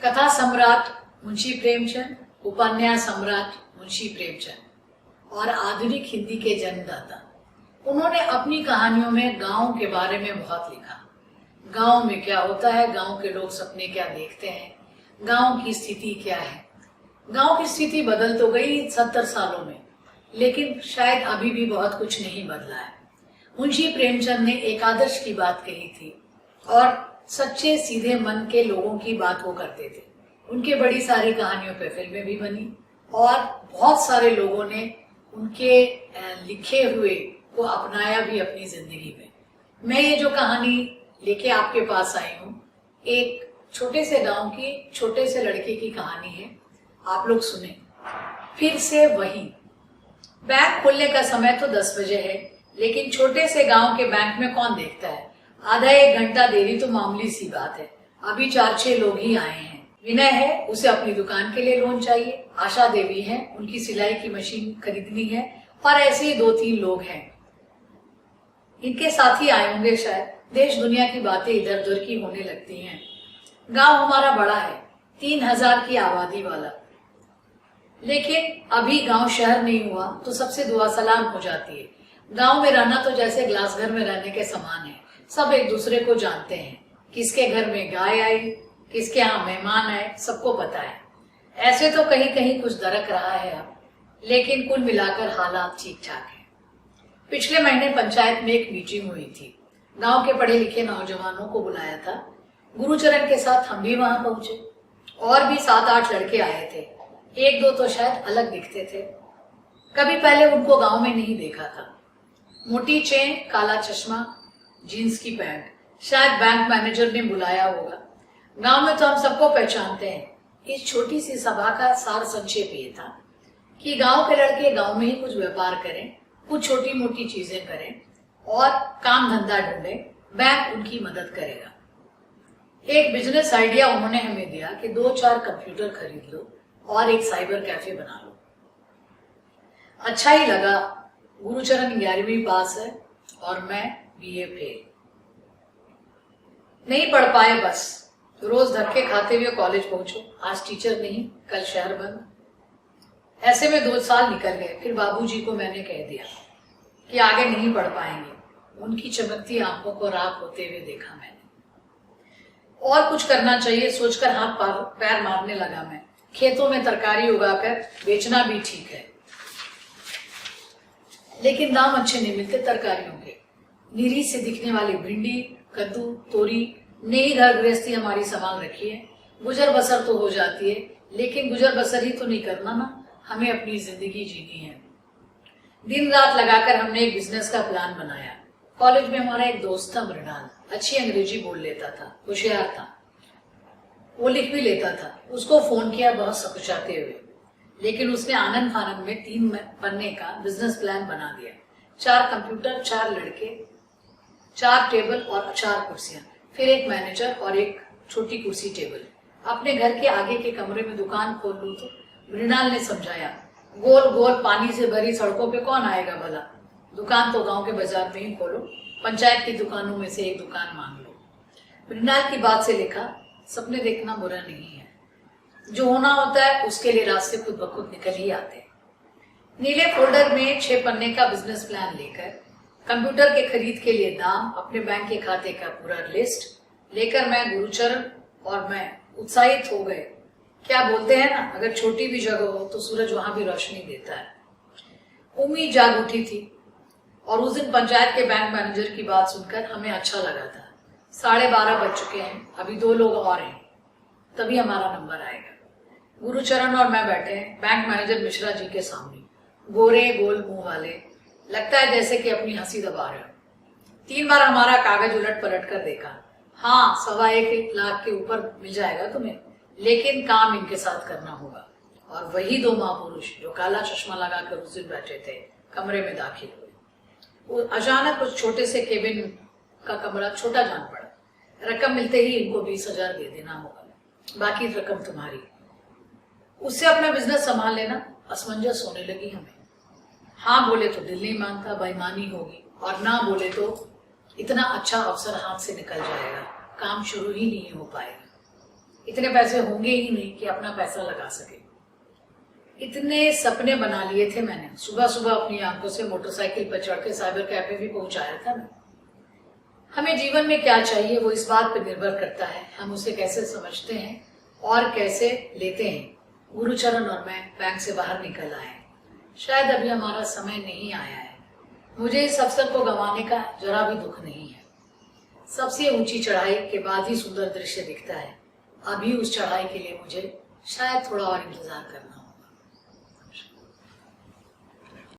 कथा सम्राट मुंशी प्रेमचंद, उपन्यास सम्राट मुंशी प्रेमचंद और आधुनिक हिंदी के जन्मदाता। उन्होंने अपनी कहानियों में गांव के बारे में बहुत लिखा। गांव में क्या होता है, गांव के लोग सपने क्या देखते हैं, गांव की स्थिति क्या है। गांव की स्थिति बदल तो गई 70 सालों में, लेकिन शायद अभी भी बहुत कुछ नहीं बदला है। मुंशी प्रेमचंद ने एक आदर्श की बात कही थी और सच्चे सीधे मन के लोगों की बात वो करते थे। उनके बड़ी सारी कहानियों पे फिल्में भी बनी और बहुत सारे लोगों ने उनके लिखे हुए को अपनाया भी अपनी जिंदगी में। मैं ये जो कहानी लेके आपके पास आई हूँ, एक छोटे से गांव की छोटे से लड़के की कहानी है। आप लोग सुने। फिर से वही। बैंक खोलने का समय तो 10 बजे है, लेकिन छोटे से गांव के बैंक में कौन देखता है। आधा एक घंटा देरी तो मामूली सी बात है। अभी 4-6 लोग ही आए हैं। विनय है, उसे अपनी दुकान के लिए लोन चाहिए। आशा देवी है, उनकी सिलाई की मशीन खरीदनी है। और ऐसे ही 2-3 लोग हैं, इनके साथ ही आए होंगे शायद। देश दुनिया की बातें इधर उधर की होने लगती हैं। गांव हमारा बड़ा है, 3000 की आबादी वाला, लेकिन अभी गांव शहर नहीं हुआ तो सबसे दुआ सलाम हो जाती है। गांव में रहना तो जैसे ग्लास घर में रहने के समान है। सब एक दूसरे को जानते हैं। किसके घर में गाय आई, किसके यहाँ मेहमान आए, सबको पता है। ऐसे तो कहीं कहीं कुछ दरक रहा है अब, लेकिन कुल मिलाकर हालात ठीक ठाक है। पिछले महीने पंचायत में एक मीटिंग हुई थी। गांव के पढ़े लिखे नौजवानों को बुलाया था। गुरुचरण के साथ हम भी वहां पहुंचे और भी 7-8 लड़के आए थे। 1-2 तो शायद अलग दिखते थे, कभी पहले उनको गांव में नहीं देखा था। मोटी चेन, काला चश्मा, जीन्स की पैंट। शायद बैंक मैनेजर ने बुलाया होगा। गांव में तो हम सबको पहचानते हैं। इस छोटी सी सभा का सार संक्षेप ये था कि गांव के लड़के गांव में ही कुछ व्यापार करें, कुछ छोटी मोटी चीजें करें और काम धंधा ढूंढें। बैंक उनकी मदद करेगा। एक बिजनेस आइडिया उन्होंने हमें दिया कि 2-4 कंप्यूटर खरीद लो और एक साइबर कैफे बना लो। अच्छा ही लगा। गुरुचरण 11वीं पास है और मैं BA फेल। नहीं पढ़ पाए बस। रोज धक्के खाते हुए कॉलेज पहुंचो। आज टीचर नहीं, कल शहर बंद। ऐसे में 2 साल निकल गए। फिर बाबूजी को मैंने कह दिया कि आगे नहीं पढ़ पाएंगे। उनकी चमकती आंखों को राख होते हुए देखा मैंने। और कुछ करना चाहिए सोचकर हाथ पैर मारने लगा मैं। खेतों में तरकारी उगाकर बेचना भी ठीक है, लेकिन दाम अच्छे नहीं मिलते तरकारियों के। निरी से दिखने वाली भिंडी, कद्दू, तोरी ने ही घर गृहस्थी हमारी संभाल रखी है। गुजर बसर तो हो जाती है, लेकिन गुजर बसर ही तो नहीं करना ना, हमें अपनी जिंदगी जीनी है। दिन रात लगाकर हमने एक बिजनेस का प्लान बनाया। कॉलेज में हमारा एक दोस्त था मृणाल, अच्छी अंग्रेजी बोल लेता था, होशियार था, वो लिख भी लेता था। उसको फोन किया बहुत सकुचाते हुए, लेकिन उसने आनंद फानंद में 3 पन्ने का बिजनेस प्लान बना दिया। 4 कंप्यूटर, 4 लड़के, 4 टेबल और 4 कुर्सियां, फिर एक मैनेजर और एक छोटी कुर्सी टेबल। अपने घर के आगे के कमरे में दुकान खोल लूं तो मृणाल ने समझाया, गोल गोल पानी से भरी सड़कों पे कौन आएगा भला। दुकान तो गांव के बाजार में ही खोलो, पंचायत की दुकानों में से एक दुकान मांग लो। मृणाल की बात से लिखा, सपने देखना बुरा नहीं है, जो होना होता है उसके लिए रास्ते खुद ब खुद निकल ही आते हैं। नीले फोल्डर में 6 पन्ने का बिजनेस प्लान लेकर, कंप्यूटर के खरीद के लिए दाम, अपने बैंक के खाते का पूरा लिस्ट लेकर मैं, गुरुचरण और मैं उत्साहित हो गए। क्या बोलते हैं ना, अगर छोटी भी जगह हो तो सूरज वहां भी रोशनी देता है। उम्मीद जाग उठी थी और उस दिन पंचायत के बैंक मैनेजर की बात सुनकर हमें अच्छा लगा था। 12:30 बज चुके हैं, अभी 2 लोग और हैं, तभी हमारा नंबर आएगा। गुरुचरण और मैं बैठे हैं बैंक मैनेजर मिश्रा जी के सामने, गोरे गोल मुंह वाले, लगता है जैसे कि अपनी हंसी दबा रहे हो। 3 बार हमारा कागज उलट पलट कर देखा। हाँ, 1.25 लाख के ऊपर मिल जाएगा तुम्हें, लेकिन काम इनके साथ करना होगा। और वही 2 महापुरुष जो काला चश्मा लगाकर उस दिन बैठे थे, कमरे में दाखिल हुए। वो अचानक उस छोटे से केबिन का कमरा छोटा जान पड़ा। रकम मिलते ही इनको 20,000 दे देना होगा, बाकी रकम तुम्हारी। उससे अपना बिजनेस संभाल लेना। असमंजस होने लगी हमें। हाँ बोले तो दिल नहीं मानता, बेईमानी होगी, और ना बोले तो इतना अच्छा अवसर हाथ से निकल जाएगा, काम शुरू ही नहीं हो पाएगा। इतने पैसे होंगे ही नहीं कि अपना पैसा लगा सके। इतने सपने बना लिए थे मैंने। सुबह सुबह अपनी आंखों से मोटरसाइकिल पर चढ़ के साइबर कैफे भी पहुंचाया था मैं। हमें जीवन में क्या चाहिए वो इस बात पर निर्भर करता है हम उसे कैसे समझते हैं और कैसे लेते हैं। गुरुचरण और मैं बैंक से बाहर निकल आए। शायद अभी हमारा समय नहीं आया है। मुझे इस अवसर को गंवाने का जरा भी दुख नहीं है। सबसे ऊंची चढ़ाई के बाद ही सुंदर दृश्य दिखता है। अभी उस चढ़ाई के लिए मुझे शायद थोड़ा और इंतजार करना